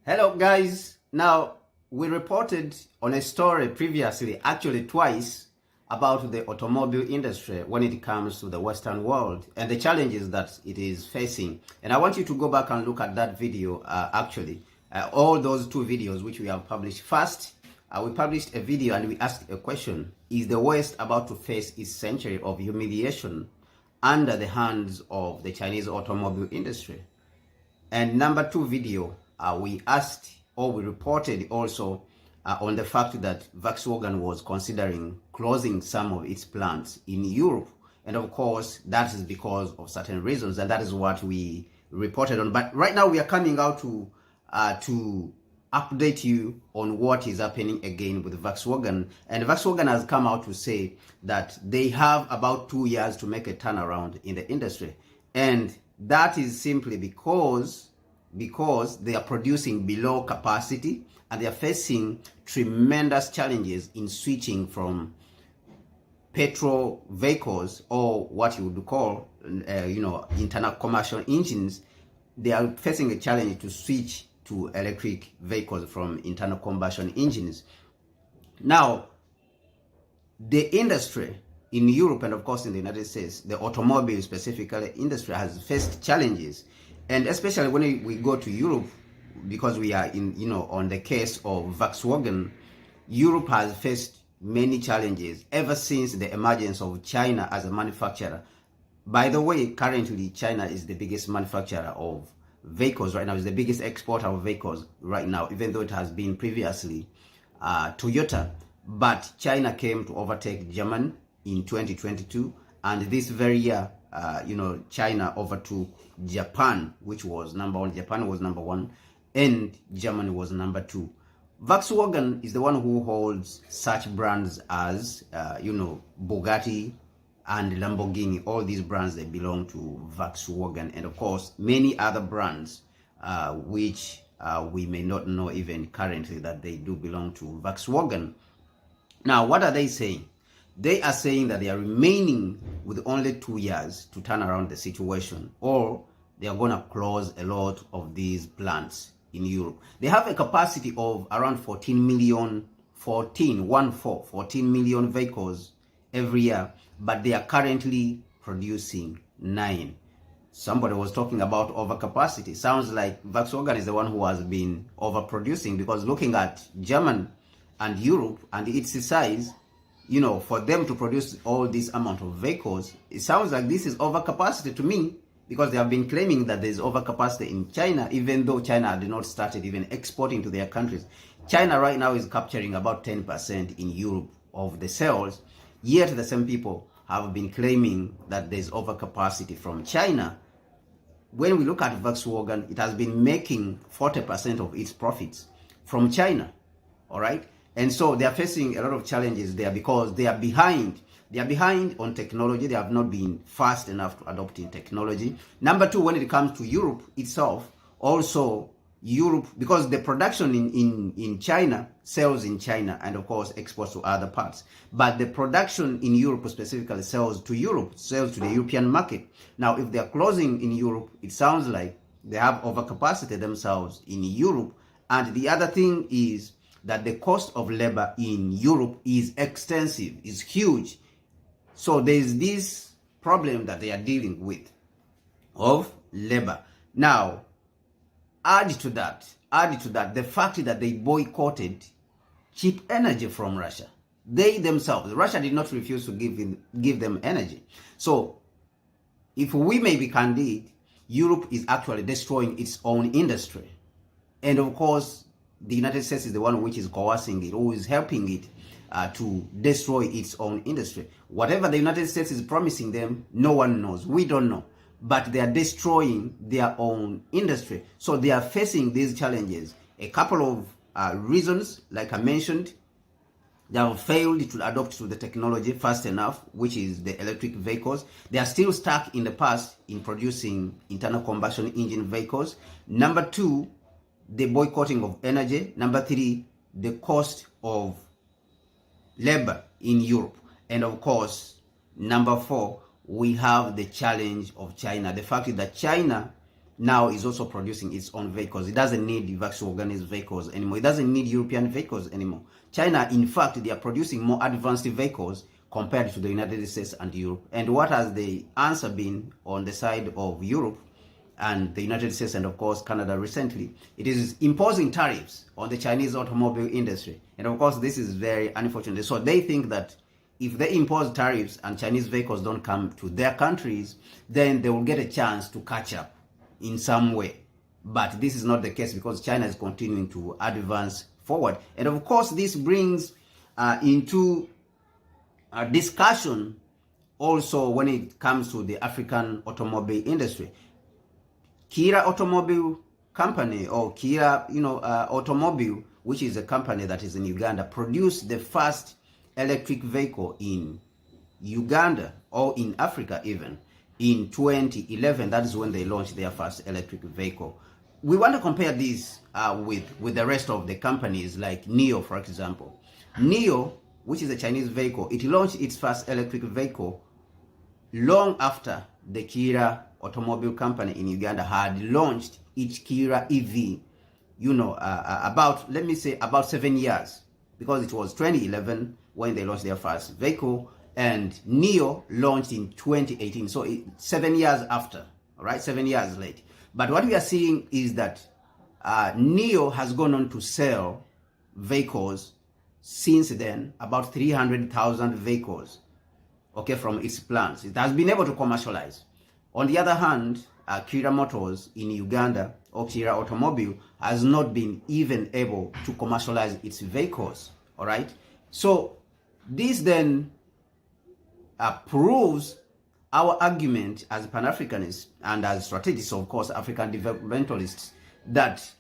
Hello guys, now we reported on a story previously, actually twice, about the automobile industry when it comes to the Western world and the challenges that it is facing. And I want you to go back and look at that video, all those two videos which we have published. First, we published a video and we asked a question: is the West about to face its century of humiliation under the hands of the Chinese automobile industry? And number two video, we asked, or we reported also on the fact that Volkswagen was considering closing some of its plants in Europe. And of course, that is because of certain reasons, and that is what we reported on. But right now we are coming out to update you on what is happening again with Volkswagen. And Volkswagen has come out to say that they have about 2 years to make a turnaround in the industry. And that is simply because they are producing below capacity and they are facing tremendous challenges in switching from petrol vehicles, or what you would call internal combustion engines. They are facing a challenge to switch to electric vehicles from internal combustion engines. Now, the industry in Europe and of course in the United States, the automobile specifically industry, has faced challenges. And especially when we go to Europe, because we are on the case of Volkswagen, Europe has faced many challenges ever since the emergence of China as a manufacturer. By the way, currently China is the biggest manufacturer of vehicles right now, is the biggest exporter of vehicles right now, even though it has been previously Toyota. But China came to overtake Germany in 2022, and this very year, China overtook Japan, which was number one. Japan was number one, and Germany was number two. Volkswagen is the one who holds such brands as, Bugatti and Lamborghini. All these brands, they belong to Volkswagen, and of course, many other brands, which we may not know even currently that they do belong to Volkswagen. Now, what are they saying? They are saying that they are remaining with only 2 years to turn around the situation, or they are going to close a lot of these plants in Europe. They have a capacity of around 14 million vehicles every year, but they are currently producing 9. Somebody was talking about overcapacity. Sounds like Volkswagen is the one who has been overproducing, because looking at Germany and Europe and its size, for them to produce all this amount of vehicles, it sounds like this is overcapacity to me, because they have been claiming that there's overcapacity in China, even though China did not started even exporting to their countries. China right now is capturing about 10% in Europe of the sales, yet the same people have been claiming that there's overcapacity from China. When we look at Volkswagen, it has been making 40% of its profits from China, all right? And so they are facing a lot of challenges there because they are behind. They are behind on technology. They have not been fast enough to adopting technology. Number two, when it comes to Europe itself, also Europe, because the production in China sells in China and of course exports to other parts. But the production in Europe specifically sells to Europe, sells to the European market. Now, if they are closing in Europe, it sounds like they have overcapacity themselves in Europe. And the other thing is that the cost of labor in Europe is extensive, is huge. So there's this problem that they are dealing with of labor. Now, add to that the fact that they boycotted cheap energy from Russia. They themselves, Russia did not refuse to give them energy. So if we may be candid, Europe is actually destroying its own industry. And of course, the United States is the one which is coercing it, or is helping it to destroy its own industry. Whatever the United States is promising them, no one knows. We don't know. But they are destroying their own industry. So they are facing these challenges. A couple of reasons, like I mentioned, they have failed to adopt to the technology fast enough, which is the electric vehicles. They are still stuck in the past in producing internal combustion engine vehicles. Number two, the boycotting of energy. Number three, the cost of labor in Europe. And of course, number four, we have the challenge of China. The fact is that China now is also producing its own vehicles. It doesn't need Volkswagen's vehicles anymore. It doesn't need European vehicles anymore. China, in fact, they are producing more advanced vehicles compared to the United States and Europe. And what has the answer been on the side of Europe and the United States and, of course, Canada recently? It is imposing tariffs on the Chinese automobile industry. And, of course, this is very unfortunate. So they think that if they impose tariffs and Chinese vehicles don't come to their countries, then they will get a chance to catch up in some way. But this is not the case because China is continuing to advance forward. And, of course, this brings into a discussion also when it comes to the African automobile industry. Kia Automobile Company, or Kia Automobile, which is a company that is in Uganda, produced the first electric vehicle in Uganda, or in Africa even, in 2011. That is when they launched their first electric vehicle. We want to compare this with the rest of the companies like NIO, for example. NIO, which is a Chinese vehicle, it launched its first electric vehicle long after the Kia Automobile Company in Uganda had launched its Kia EV, about, let me say, about 7 years, because it was 2011 when they launched their first vehicle, and NIO launched in 2018, so 7 years after, all right, 7 years late. But what we are seeing is that NIO has gone on to sell vehicles since then, about 300,000 vehicles, okay, from its plants. It has been able to commercialize. On the other hand, Kia Motors in Uganda, or Kia Automobile, has not been even able to commercialize its vehicles, all right? So this then proves our argument as Pan-Africanists and as strategists, of course, African developmentalists, that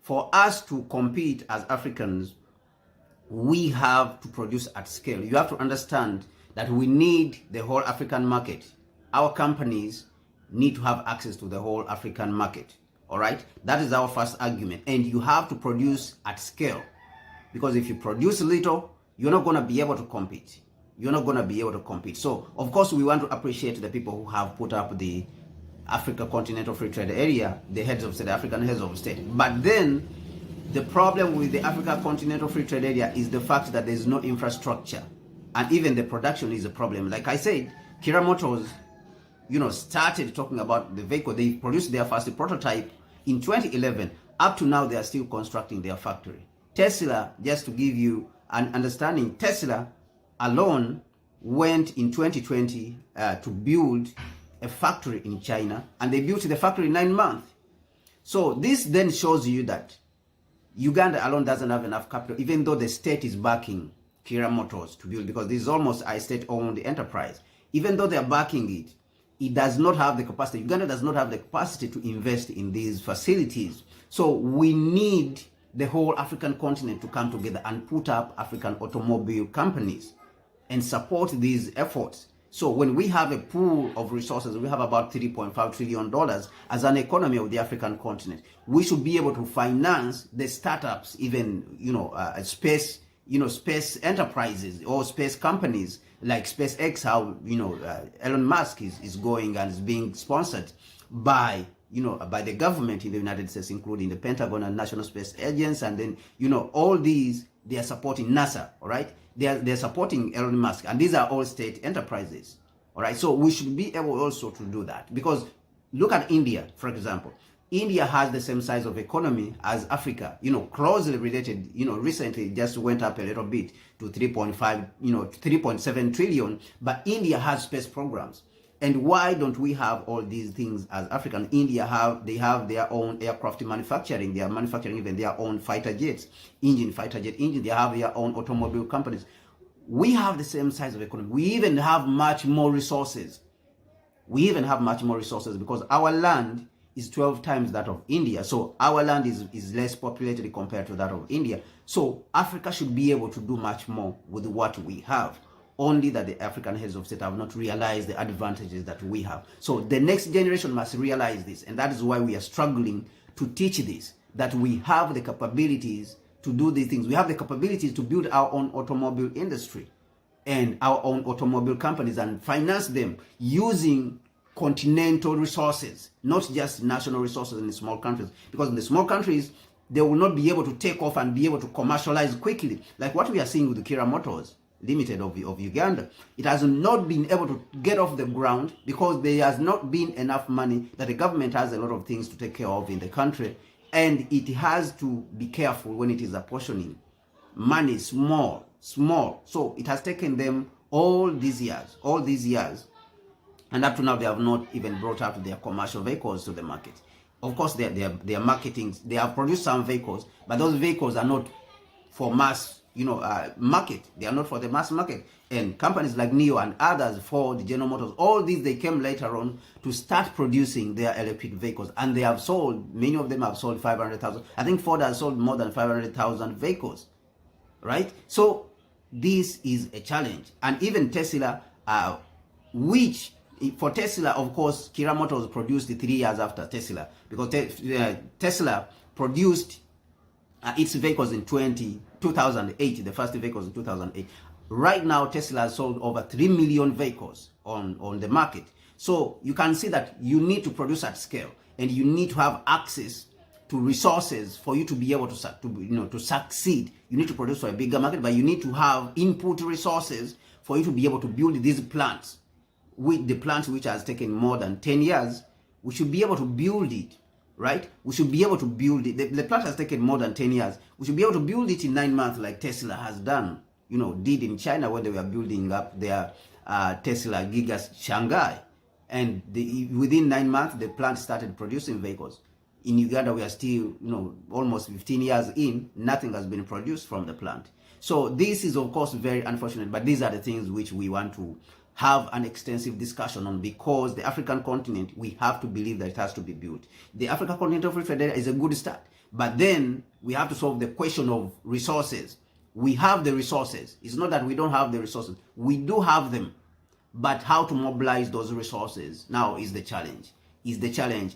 for us to compete as Africans, we have to produce at scale. You have to understand that we need the whole African market. Our companies need to have access to the whole African market, all right? That is our first argument. And you have to produce at scale, because if you produce little, you're not going to be able to compete. You're not going to be able to compete. So, of course, we want to appreciate the people who have put up the Africa Continental Free Trade Area, the heads of state, the African heads of state. But then, the problem with the Africa Continental Free Trade Area is the fact that there's no infrastructure. And even the production is a problem. Like I said, Kia Motors, started talking about the vehicle. They produced their first prototype in 2011. Up to now, they are still constructing their factory. Tesla, just to give you an understanding, Tesla alone went in 2020 to build a factory in China, and they built the factory in 9 months. So this then shows you that Uganda alone doesn't have enough capital, even though the state is backing Kia Motors to build, because this is almost a state-owned enterprise. Even though they are backing it, it does not have the capacity. Uganda does not have the capacity to invest in these facilities. So we need the whole African continent to come together and put up African automobile companies and support these efforts. So when we have a pool of resources, we have about $3.5 trillion as an economy of the African continent. We should be able to finance the startups, even, space enterprises or space companies like SpaceX, how, Elon Musk is going and is being sponsored by, by the government in the United States, including the Pentagon and National Space Agency. And then, all these, they are supporting NASA, all right? They're supporting Elon Musk, and these are all state enterprises, all right? So we should be able also to do that, because look at India, for example. India has the same size of economy as Africa, closely related, recently just went up a little bit to 3.7 trillion, but India has space programs. And why don't we have all these things as African? India they have their own aircraft manufacturing. They are manufacturing even their own fighter jets, fighter jet engine. They have their own automobile companies. We have the same size of economy. We even have much more resources. Because our land is 12 times that of India. So our land is less populated compared to that of India. So Africa should be able to do much more with what we have. Only that the African heads of state have not realized the advantages that we have. So the next generation must realize this, and that is why we are struggling to teach this, that we have the capabilities to do these things. We have the capabilities to build our own automobile industry and our own automobile companies and finance them using continental resources, not just national resources in the small countries. Because in the small countries, they will not be able to take off and be able to commercialize quickly. Like what we are seeing with the Kira Motors Limited of Uganda. It has not been able to get off the ground because there has not been enough money, that the government has a lot of things to take care of in the country. And it has to be careful when it is apportioning money small. So it has taken them all these years. And up to now, they have not even brought out their commercial vehicles to the market. Of course, they are marketing. They have produced some vehicles, but those vehicles are not for mass, market. They are not for the mass market. And companies like NIO and others, Ford, General Motors, all these, they came later on to start producing their electric vehicles. And they have sold, many of them have sold 500,000. I think Ford has sold more than 500,000 vehicles, right? So this is a challenge. And even Tesla, for Tesla, of course, Kira Motors produced 3 years after Tesla, because Tesla produced its vehicles in 2008, the first vehicles in 2008. Right now, Tesla has sold over 3 million vehicles on the market. So you can see that you need to produce at scale, and you need to have access to resources for you to be able to succeed. You need to produce for a bigger market, but you need to have input resources for you to be able to build these plants. With the plants which has taken more than 10 years, we should be able to build it, right? We should be able to build it. The plant has taken more than 10 years. We should be able to build it in 9 months like Tesla has done, did in China when they were building up their Tesla Gigas Shanghai. And within 9 months, the plant started producing vehicles. In Uganda, we are still, almost 15 years in, nothing has been produced from the plant. So this is, of course, very unfortunate, but these are the things which we want to have an extensive discussion on, because the African continent, we have to believe that it has to be built. The African Continental Free Trade Area is a good start, but then we have to solve the question of resources. We have the resources. It's not that we don't have the resources. We do have them, but how to mobilize those resources now is the challenge.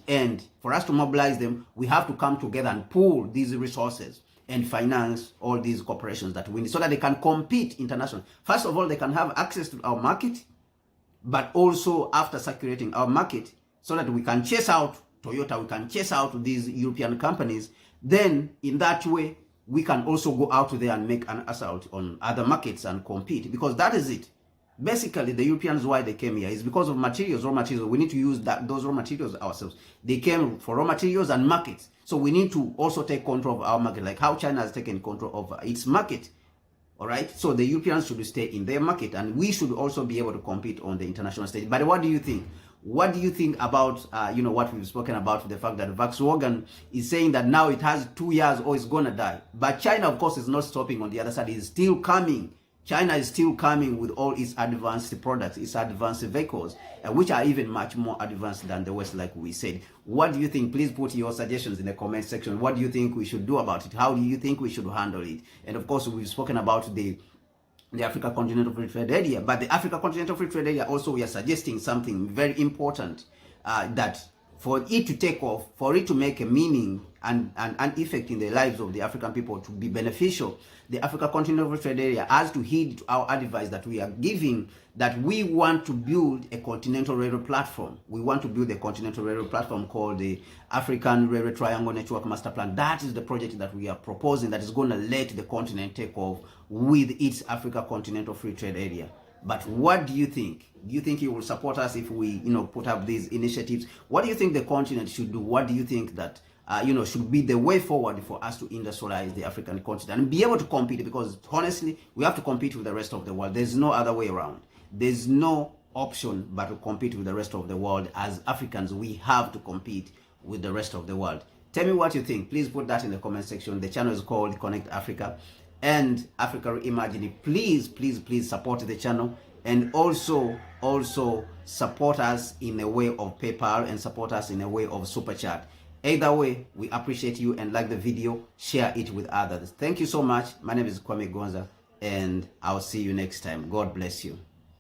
And for us to mobilize them, we have to come together and pool these resources and finance all these corporations that we need so that they can compete internationally. First of all, they can have access to our market, but also after saturating our market, so that we can chase out Toyota, we can chase out these European companies. Then in that way, we can also go out there and make an assault on other markets and compete, because that is it. Basically, the Europeans, why they came here is because of materials, raw materials. We need to use those raw materials ourselves. They came for raw materials and markets. So we need to also take control of our market, like how China has taken control of its market. All right. So the Europeans should stay in their market, and we should also be able to compete on the international stage. But what do you think? What do you think about, what we've spoken about, the fact that Volkswagen is saying that now it has 2 years or it's going to die. But China, of course, is not stopping on the other side. It's still coming. China is still coming with all its advanced products, its advanced vehicles, which are even much more advanced than the West, like we said. What do you think? Please put your suggestions in the comment section. What do you think we should do about it? How do you think we should handle it? And of course, we've spoken about the Africa Continental Free Trade Area, but the Africa Continental Free Trade Area also, we are suggesting something very important, that for it to take off, for it to make a meaning and an effect in the lives of the African people, to be beneficial, the Africa Continental Free Trade Area has to heed to our advice that we are giving, that we want to build a continental railroad platform. We want to build a continental railroad platform called the African Railroad Triangle Network Master Plan. That is the project that we are proposing, that is going to let the continent take off with its Africa Continental Free Trade Area. But what do you think? Do you think you will support us if we, put up these initiatives? What do you think the continent should do? What do you think that, should be the way forward for us to industrialize the African continent and be able to compete? Because honestly, we have to compete with the rest of the world. There's no other way around. There's no option but to compete with the rest of the world. As Africans, we have to compete with the rest of the world. Tell me what you think. Please put that in the comment section. The channel is called Connect Africa and Africa Reimagined. Please support the channel, and also support us in a way of PayPal and support us in a way of Super Chat. Either way, we appreciate you, and like the video, share it with others. Thank you so much. My name is Kwame Gonza, and I'll see you next time. God bless you.